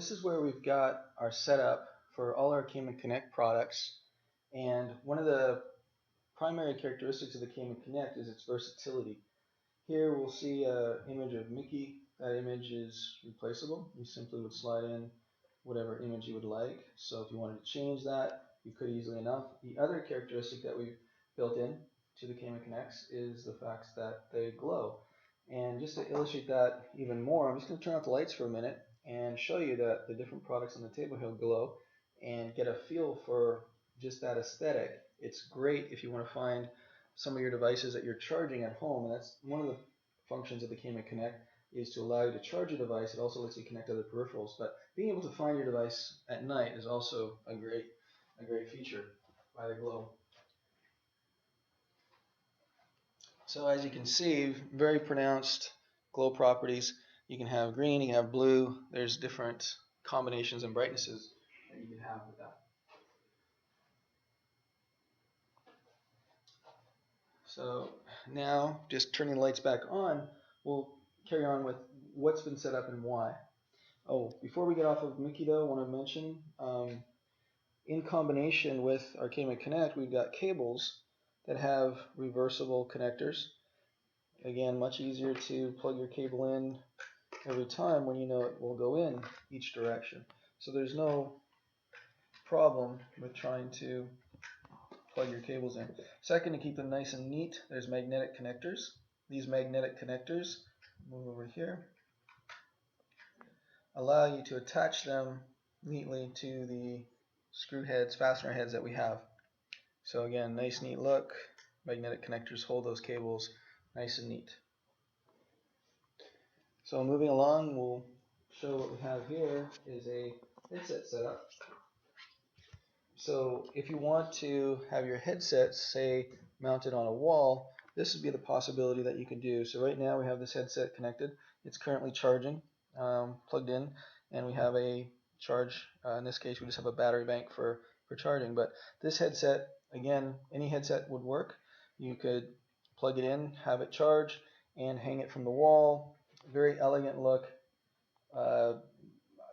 this is where we've got our setup for all our Caiman Connect products. And one of the primary characteristics of the Caiman Connect is its versatility. Here we'll see an image of Mickey. That image is replaceable. You simply would slide in whatever image you would like. So if you wanted to change that, you could easily enough. The other characteristic that we've built in to the Caiman Connects is the fact that they glow. And just to illustrate that even more, I'm just going to turn off the lights for a minute and show you that the different products on the table here glow and get a feel for just that aesthetic. It's great if you want to find some of your devices that you're charging at home, and that's one of the functions of the Caiman Connect, is to allow you to charge a device. It also lets you connect other peripherals, but being able to find your device at night is also a great feature by the glow. So as you can see, very pronounced glow properties. You can have green, you can have blue. There's different combinations and brightnesses that you can have with that. So now, just turning the lights back on, we'll carry on with what's been set up and why. Oh, before we get off of Mickey though, I want to mention, in combination with our Caiman Connect, we've got cables that have reversible connectors. Again, much easier to plug your cable in every time when you know it will go in each direction. So there's no problem with trying to plug your cables in. Second, to keep them nice and neat, there's magnetic connectors. These magnetic connectors, move over here, allow you to attach them neatly to the screw heads, fastener heads that we have. So again, nice neat look. Magnetic connectors hold those cables nice and neat. So moving along, we'll show what we have here is a headset setup. So if you want to have your headset, say, mounted on a wall, this would be the possibility that you can do. So right now we have this headset connected. It's currently charging, plugged in, and we have a charge. In this case, we just have a battery bank for charging. But this headset, again, any headset would work. You could plug it in, have it charge, and hang it from the wall. Very elegant look.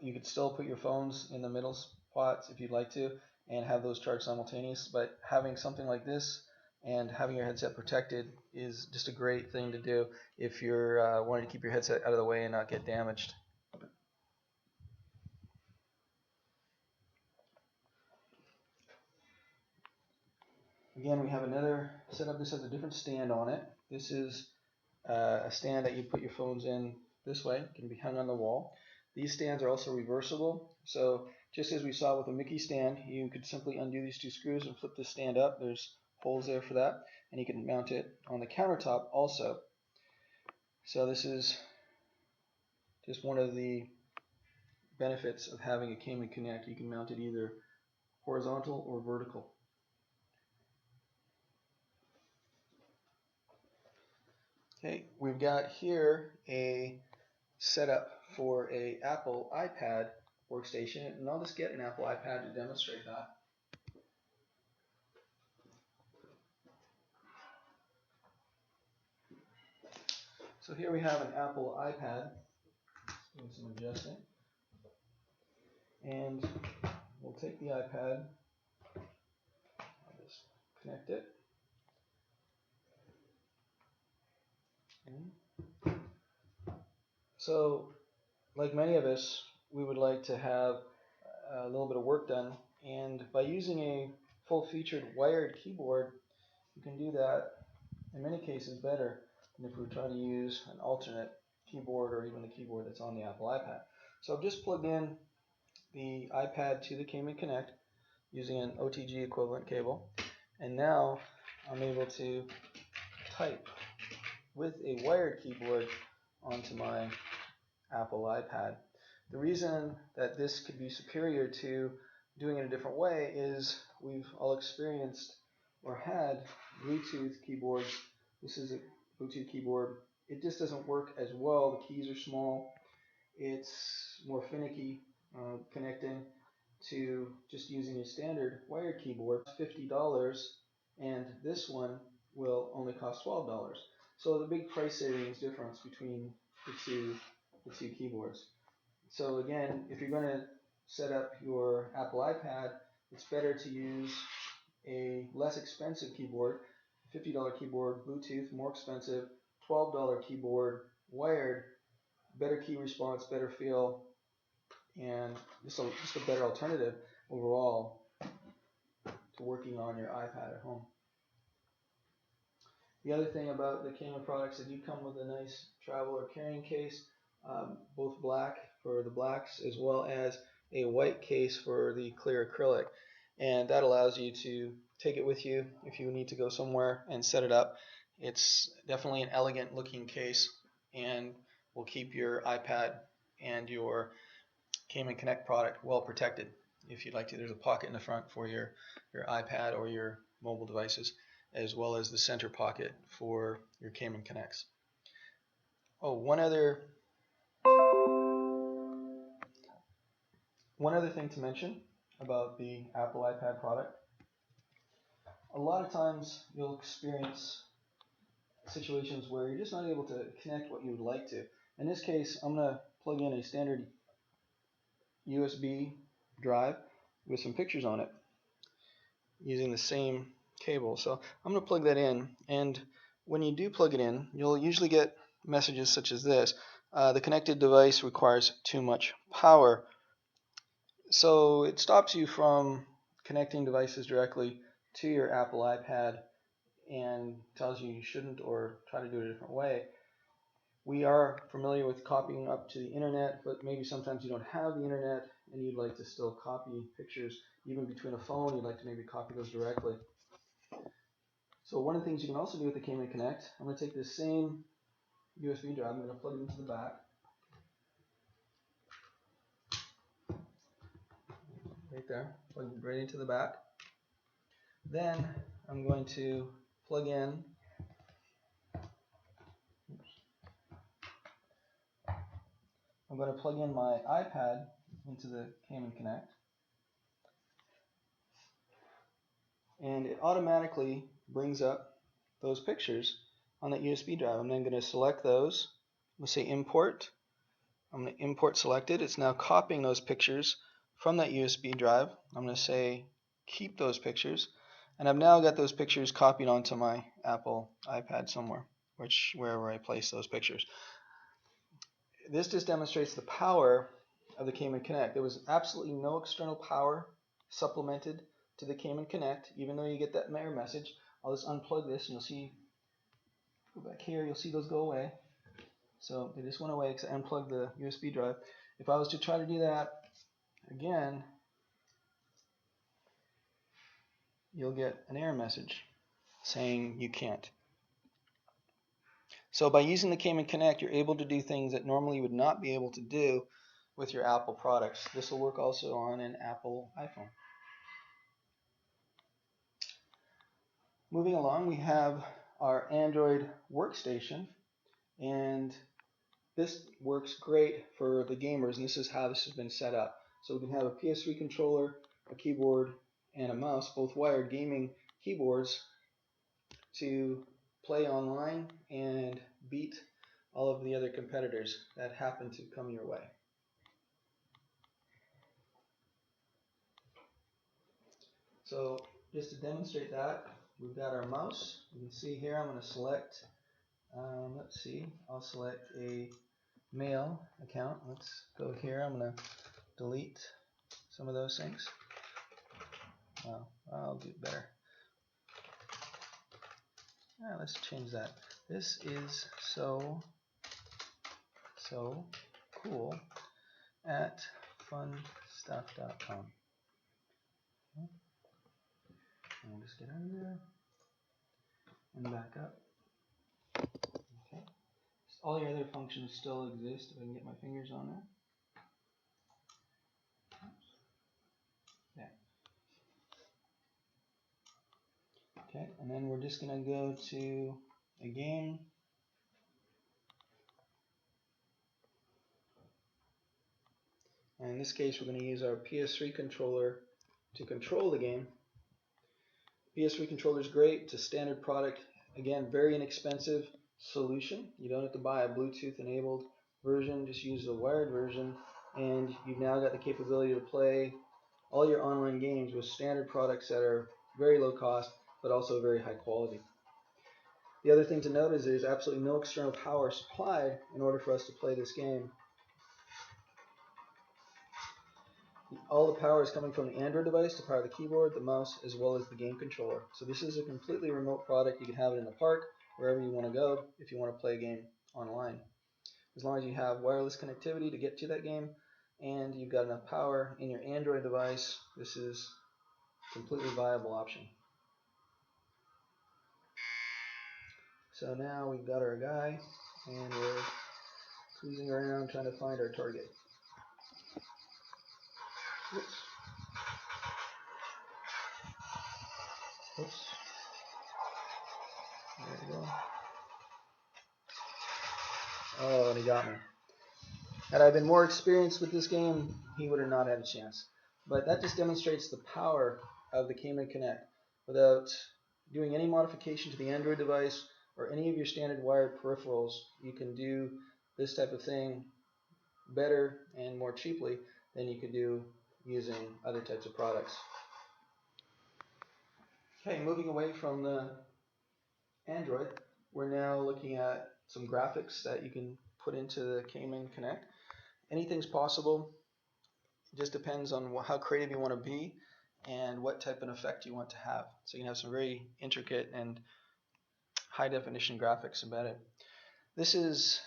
You could still put your phones in the middle spots if you'd like to, and have those charge simultaneous, but having something like this and having your headset protected is just a great thing to do if you're wanting to keep your headset out of the way and not get damaged. Again, we have another setup. This has a different stand on it. This is a stand that you put your phones in this way. It can be hung on the wall. These stands are also reversible, so just as we saw with the Mickey stand, you could simply undo these two screws and flip this stand up. There's holes there for that, and you can mount it on the countertop also. So this is just one of the benefits of having a Caiman Connect. You can mount it either horizontal or vertical. Okay, we've got here a setup for a Apple iPad workstation, and I'll just get an Apple iPad to demonstrate that. So here we have an Apple iPad, doing some adjusting, and we'll take the iPad, I'll just connect it, so like many of us, we would like to have a little bit of work done, and by using a full-featured wired keyboard, you can do that in many cases better than if we were trying to use an alternate keyboard or even the keyboard that's on the Apple iPad. So I've just plugged in the iPad to the Caiman Connect using an OTG equivalent cable, and now I'm able to type with a wired keyboard onto my Apple iPad. The reason that this could be superior to doing it a different way is we've all experienced or had Bluetooth keyboards. This is a Bluetooth keyboard. It just doesn't work as well. The keys are small. It's more finicky connecting to just using a standard wired keyboard. $50, and this one will only cost $12. So the big price savings difference between the two keyboards. So again, if you're going to set up your Apple iPad, it's better to use a less expensive keyboard, $50 keyboard, Bluetooth, more expensive, $12 keyboard, wired, better key response, better feel, and just a better alternative overall to working on your iPad at home. The other thing about the Caiman products, they do come with a nice travel or carrying case, both black for the blacks as well as a white case for the clear acrylic. And that allows you to take it with you if you need to go somewhere and set it up. It's definitely an elegant looking case and will keep your iPad and your Caiman Connect product well protected. If you'd like to, there's a pocket in the front for your iPad or your mobile devices, as well as the center pocket for your Caiman Connects. Oh, one other thing to mention about the Apple iPad product. A lot of times you'll experience situations where you're just not able to connect what you would like to. In this case, I'm going to plug in a standard USB drive with some pictures on it using the same cable. So I'm going to plug that in, and when you do plug it in, you'll usually get messages such as this. The connected device requires too much power. So it stops you from connecting devices directly to your Apple iPad and tells you shouldn't or try to do it a different way. We are familiar with copying up to the internet, but maybe sometimes you don't have the internet and you'd like to still copy pictures even between a phone. You'd like to maybe copy those directly. So one of the things you can also do with the Caiman Connect, I'm going to take this same USB drive, I'm going to plug it into the back. Right there, plug it right into the back. Then I'm going to plug in my iPad into the Caiman Connect, and it automatically brings up those pictures on that USB drive. I'm then going to select those. Let's say import. I'm going to import selected. It's now copying those pictures from that USB drive. I'm going to say keep those pictures, and I've now got those pictures copied onto my Apple iPad somewhere, wherever I place those pictures. This just demonstrates the power of the Caiman Connect. There was absolutely no external power supplemented to the Caiman Connect, even though you get that error message. I'll just unplug this and you'll see, go back here, you'll see those go away. So they just went away because I unplugged the USB drive. If I was to try to do that again, you'll get an error message saying you can't. So by using the Caiman Connect, you're able to do things that normally you would not be able to do with your Apple products. This will work also on an Apple iPhone. Moving along, we have our Android workstation, and this works great for the gamers, and this is how this has been set up. So we can have a PS3 controller, a keyboard, and a mouse, both wired gaming keyboards, to play online and beat all of the other competitors that happen to come your way. So just to demonstrate that, we've got our mouse. You can see here I'm going to select, let's see, I'll select a mail account. Let's go here. I'm going to delete some of those things. Well, I'll do it better. Let's change that. This is so cool at funstuff.com. Okay. And we'll just get out of there and back up. Okay. All your other functions still exist if I can get my fingers on there. There. Okay, and then we're just going to go to a game. And in this case, we're going to use our PS3 controller to control the game. PS3 controller is great. It's a standard product. Again, very inexpensive solution. You don't have to buy a Bluetooth enabled version. Just use the wired version and you've now got the capability to play all your online games with standard products that are very low cost but also very high quality. The other thing to note is there's absolutely no external power supplied in order for us to play this game. All the power is coming from the Android device to power the keyboard, the mouse, as well as the game controller. So this is a completely remote product. You can have it in the park, wherever you want to go, if you want to play a game online. As long as you have wireless connectivity to get to that game, and you've got enough power in your Android device, this is a completely viable option. So now we've got our guy, and we're cruising around trying to find our target. Oops. Oops. There we go. Oh, and he got me. Had I been more experienced with this game, he would have not had a chance. But that just demonstrates the power of the Caiman Connect. Without doing any modification to the Android device or any of your standard wired peripherals, you can do this type of thing better and more cheaply than you could do using other types of products. Okay, moving away from the Android, we're now looking at some graphics that you can put into the Caiman Connect. Anything's possible. It just depends on how creative you want to be and what type of effect you want to have. So you can have some very intricate and high definition graphics embedded. This is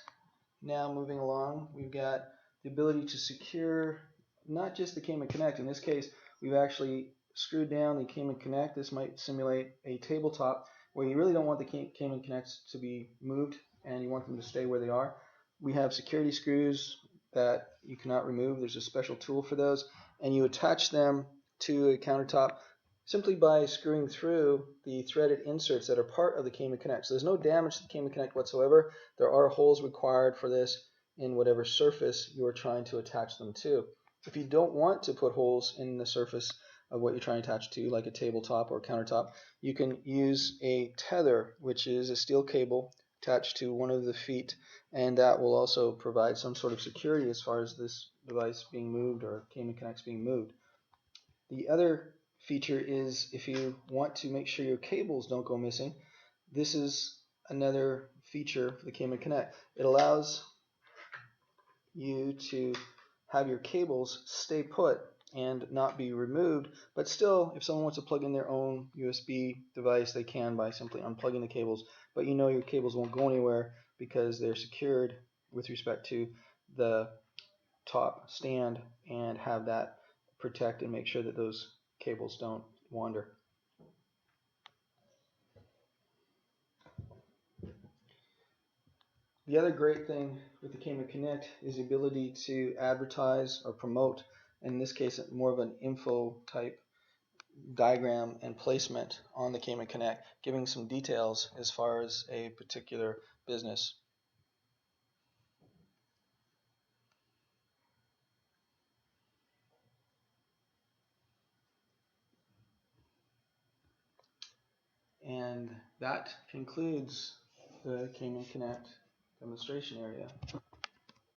now moving along. We've got the ability to secure not just the Caiman Connect. In this case, we've actually screwed down the Caiman Connect. This might simulate a tabletop where you really don't want the Caiman Connects to be moved and you want them to stay where they are. We have security screws that you cannot remove. There's a special tool for those, and you attach them to a countertop simply by screwing through the threaded inserts that are part of the Caiman Connect. So there's no damage to the Caiman Connect whatsoever. There are holes required for this in whatever surface you are trying to attach them to. If you don't want to put holes in the surface of what you're trying to attach to, like a tabletop or countertop, you can use a tether, which is a steel cable attached to one of the feet, and that will also provide some sort of security as far as this device being moved or Caiman Connects being moved. The other feature is if you want to make sure your cables don't go missing, this is another feature for the Caiman Connect. It allows you to have your cables stay put and not be removed, but still, if someone wants to plug in their own USB device, they can by simply unplugging the cables, but you know your cables won't go anywhere because they're secured with respect to the top stand and have that protect and make sure that those cables don't wander. The other great thing with the Caiman Connect is the ability to advertise or promote, in this case more of an info type diagram and placement on the Caiman Connect, giving some details as far as a particular business. And that concludes the Caiman Connect demonstration area.